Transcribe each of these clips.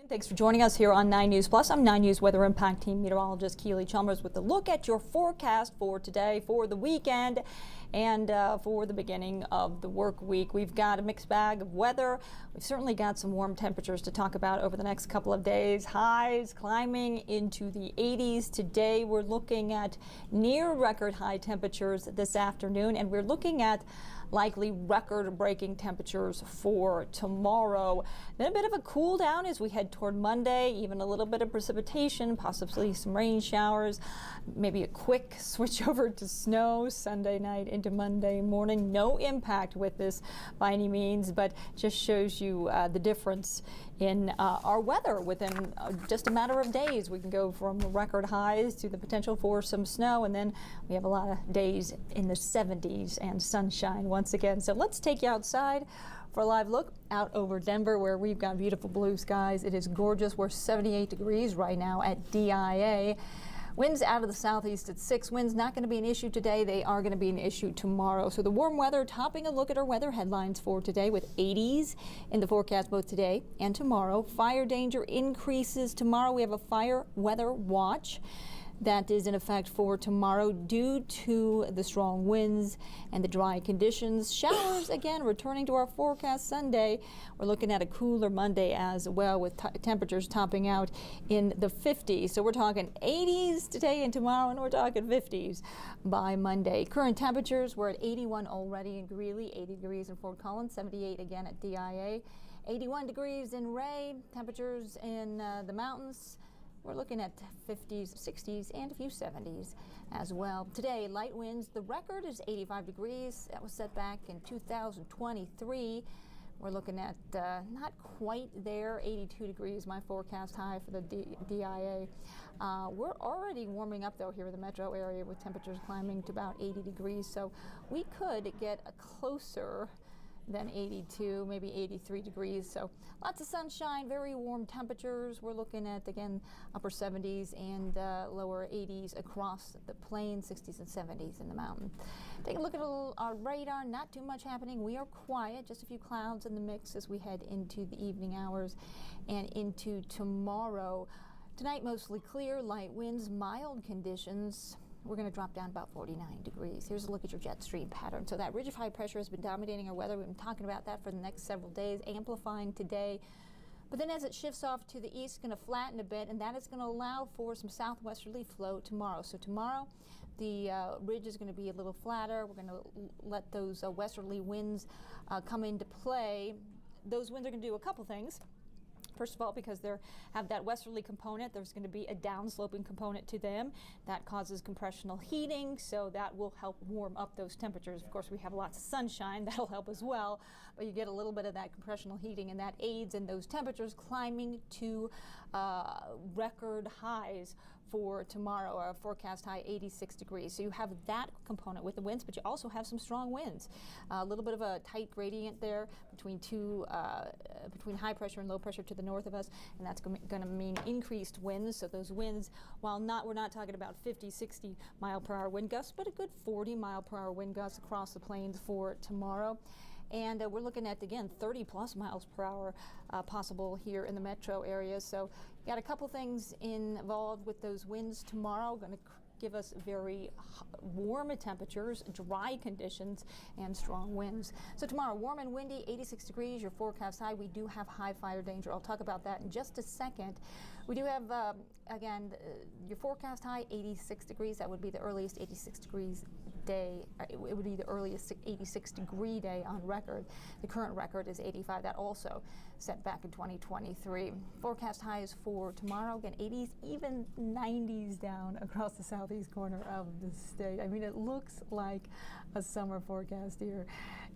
Thanks for joining us here on 9 News Plus. I'm 9 News Weather Impact Team meteorologist Keeley Chalmers with a look at your forecast for today, for the weekend, and for the beginning of the work week. We've got a mixed bag of weather. We've certainly got some warm temperatures to talk about over the next couple of days. Highs climbing into the 80s. Today we're looking at near record high temperatures this afternoon, and we're looking at likely record-breaking temperatures for tomorrow. Then a bit of a cool down as we head toward Monday, even a little bit of precipitation, possibly some rain showers, maybe a quick switch over to snow Sunday night into Monday morning. No impact with this by any means, but just shows you the difference in our weather within just a matter of days. We can go from record highs to the potential for some snow, and then we have a lot of days in the 70s and sunshine once again. So let's take you outside for a live look out over Denver, where we've got beautiful blue skies. It is gorgeous. We're 78 degrees right now at DIA. Winds out of the southeast at 6. Winds not going to be an issue today. They are going to be an issue tomorrow. So the warm weather, topping a look at our weather headlines for today with 80s in the forecast both today and tomorrow. Fire danger increases tomorrow. We have a fire weather watch that is in effect for tomorrow due to the strong winds and the dry conditions. Showers again returning to our forecast Sunday. We're looking at a cooler Monday as well, with temperatures topping out in the 50s. So we're talking 80s today and tomorrow, and we're talking 50s by Monday. Current temperatures, we're at 81 already in Greeley, 80 degrees in Fort Collins, 78 again at DIA, 81 degrees in Ray. Temperatures in the mountains, we're looking at 50s, 60s, and a few 70s as well. Today, light winds. The record is 85 degrees. That was set back in 2023. We're looking at not quite there, 82 degrees, my forecast high for the DIA. We're already warming up, though, here in the metro area with temperatures climbing to about 80 degrees. So we could get a closer than 82, maybe 83 degrees. So lots of sunshine, very warm temperatures. We're looking at, again, upper 70s and lower 80s across the plain, 60s and 70s in the mountain. Take a look at our radar. Not too much happening. We are quiet, just a few clouds in the mix as we head into the evening hours and into tomorrow. Tonight, mostly clear, light winds, mild conditions. We're going to drop down about 49 degrees. Here's a look at your jet stream pattern. So that ridge of high pressure has been dominating our weather. We've been talking about that for the next several days, amplifying today. But then as it shifts off to the east, it's going to flatten a bit, and that is going to allow for some southwesterly flow tomorrow. So tomorrow, the ridge is going to be a little flatter. We're going to let those westerly winds come into play. Those winds are going to do a couple things. First of all, because they have that westerly component, there's going to be a downsloping component to them that causes compressional heating, so that will help warm up those temperatures. Of course, we have lots of sunshine, that'll help as well, but you get a little bit of that compressional heating, and that aids in those temperatures climbing to record highs for tomorrow. Our forecast high 86 degrees. So you have that component with the winds, but you also have some strong winds. A little bit of a tight gradient there between between high pressure and low pressure to the north of us, and that's going to mean increased winds. So those winds, while we're not talking about 50, 60 mile per hour wind gusts, but a good 40 mile per hour wind gusts across the plains for tomorrow. And we're looking at, again, 30 plus miles per hour possible here in the metro area. So got a couple things involved with those winds tomorrow. Going to give us very warm temperatures, dry conditions, and strong winds. So tomorrow, warm and windy, 86 degrees, your forecast high. We do have high fire danger. I'll talk about that in just a second. We do have, again, your forecast high, 86 degrees. That would be the earliest 86 degrees day. It would be the earliest 86 degree day on record. The current record is 85. That also set back in 2023. Forecast highs for tomorrow, again, 80s, even 90s down across the southeast corner of the state. I mean, it looks like a summer forecast here,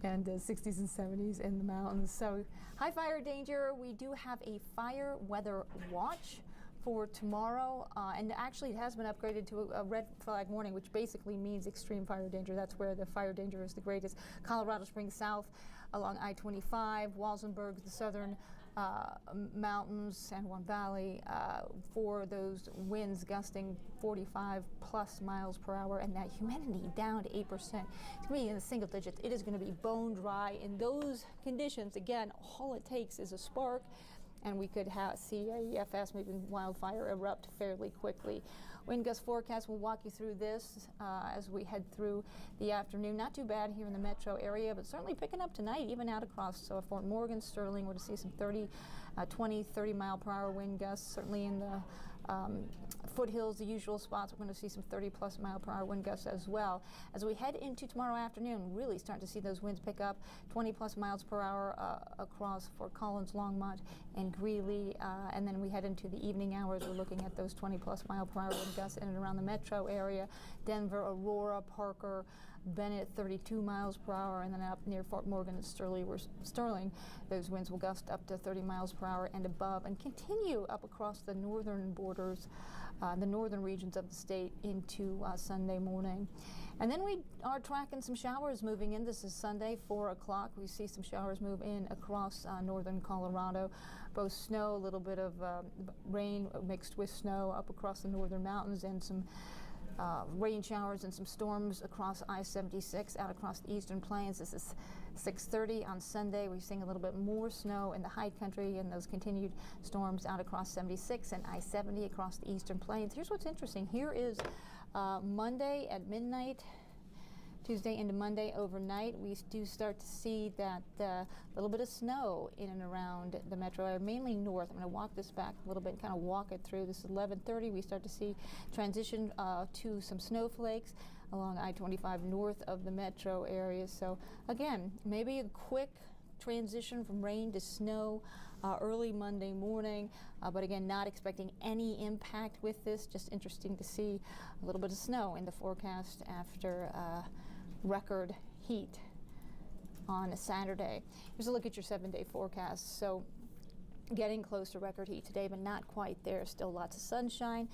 and 60s and 70s in the mountains. So high fire danger. We do have a fire weather watch for tomorrow, and actually it has been upgraded to a red flag warning, which basically means extreme fire danger. That's where the fire danger is the greatest. Colorado Springs south along I-25, Walsenburg, the southern mountains, San Juan Valley, for those winds gusting 45 plus miles per hour, and that humidity down to 8%. It's going to be in the single digits. It is going to be bone dry in those conditions. Again, all it takes is a spark, and we could see a fast-moving wildfire erupt fairly quickly. Wind gust forecast will walk you through this as we head through the afternoon. Not too bad here in the metro area, but certainly picking up tonight, even out across Fort Morgan, Sterling. We're to see some 20, 30 mile per hour wind gusts. Certainly in the foothills, the usual spots, we're going to see some 30+ mile per hour wind gusts as well. As we head into tomorrow afternoon, really starting to see those winds pick up 20+ miles per hour across Fort Collins, Longmont, and Greeley. And then we head into the evening hours, we're looking at those 20+ mile per hour wind gusts in and around the metro area. Denver, Aurora, Parker, Bennett, 32 miles per hour, and then up near Fort Morgan and Sterling, those winds will gust up to 30 miles per hour and above, and continue up across the northern borders, the northern regions of the state into Sunday morning. And then we are tracking some showers moving in. This is Sunday, 4 o'clock. We see some showers move in across northern Colorado. Both snow, a little bit of rain mixed with snow up across the northern mountains, and some rain showers and some storms across I-76 out across the eastern plains. This is 6:30 on Sunday. We're seeing a little bit more snow in the high country and those continued storms out across 76 and I-70 across the eastern plains. Here's what's interesting. Here is Monday at midnight, Tuesday into Monday overnight. We do start to see that little bit of snow in and around the metro area, mainly north. I'm going to walk this back a little bit and kind of walk it through. This is 11:30. We start to see transition to some snowflakes along I-25 north of the metro area. So again, maybe a quick transition from rain to snow early Monday morning, but again, not expecting any impact with this. Just interesting to see a little bit of snow in the forecast after record heat on a Saturday. Here's a look at your 7-day forecast. So getting close to record heat today, but not quite there. Still lots of sunshine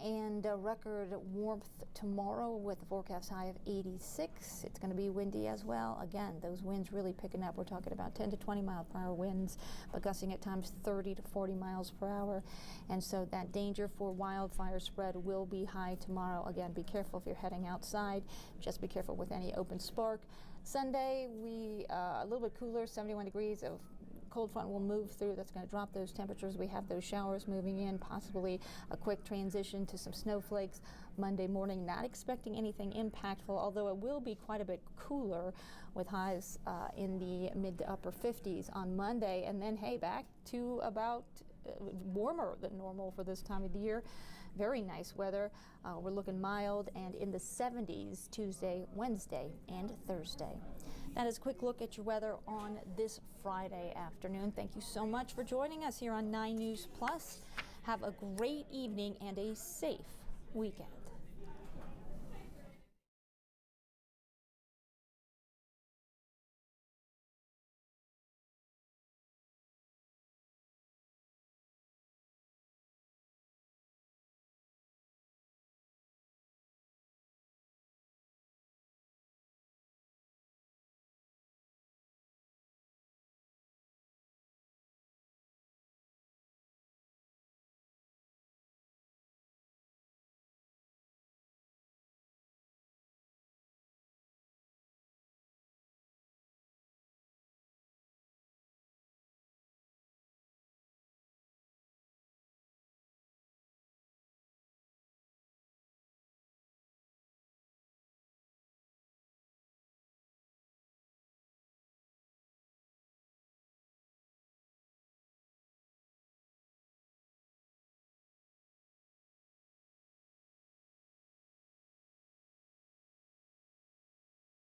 and record warmth tomorrow with a forecast high of 86. It's going to be windy as well. Again, those winds really picking up. We're talking about 10 to 20 mile per hour winds, but gusting at times 30 to 40 miles per hour. And so that danger for wildfire spread will be high tomorrow. Again, be careful if you're heading outside. Just be careful with any open spark. Sunday, we a little bit cooler, 71 degrees of cold front will move through. That's going to drop those temperatures. We have those showers moving in, possibly a quick transition to some snowflakes Monday morning. Not expecting anything impactful, although it will be quite a bit cooler with highs in the mid to upper 50s on Monday. And then, hey, back to about warmer than normal for this time of the year. Very nice weather. We're looking mild and in the 70s Tuesday, Wednesday, and Thursday. That is a quick look at your weather on this Friday afternoon. Thank you so much for joining us here on 9 News Plus. Have a great evening and a safe weekend.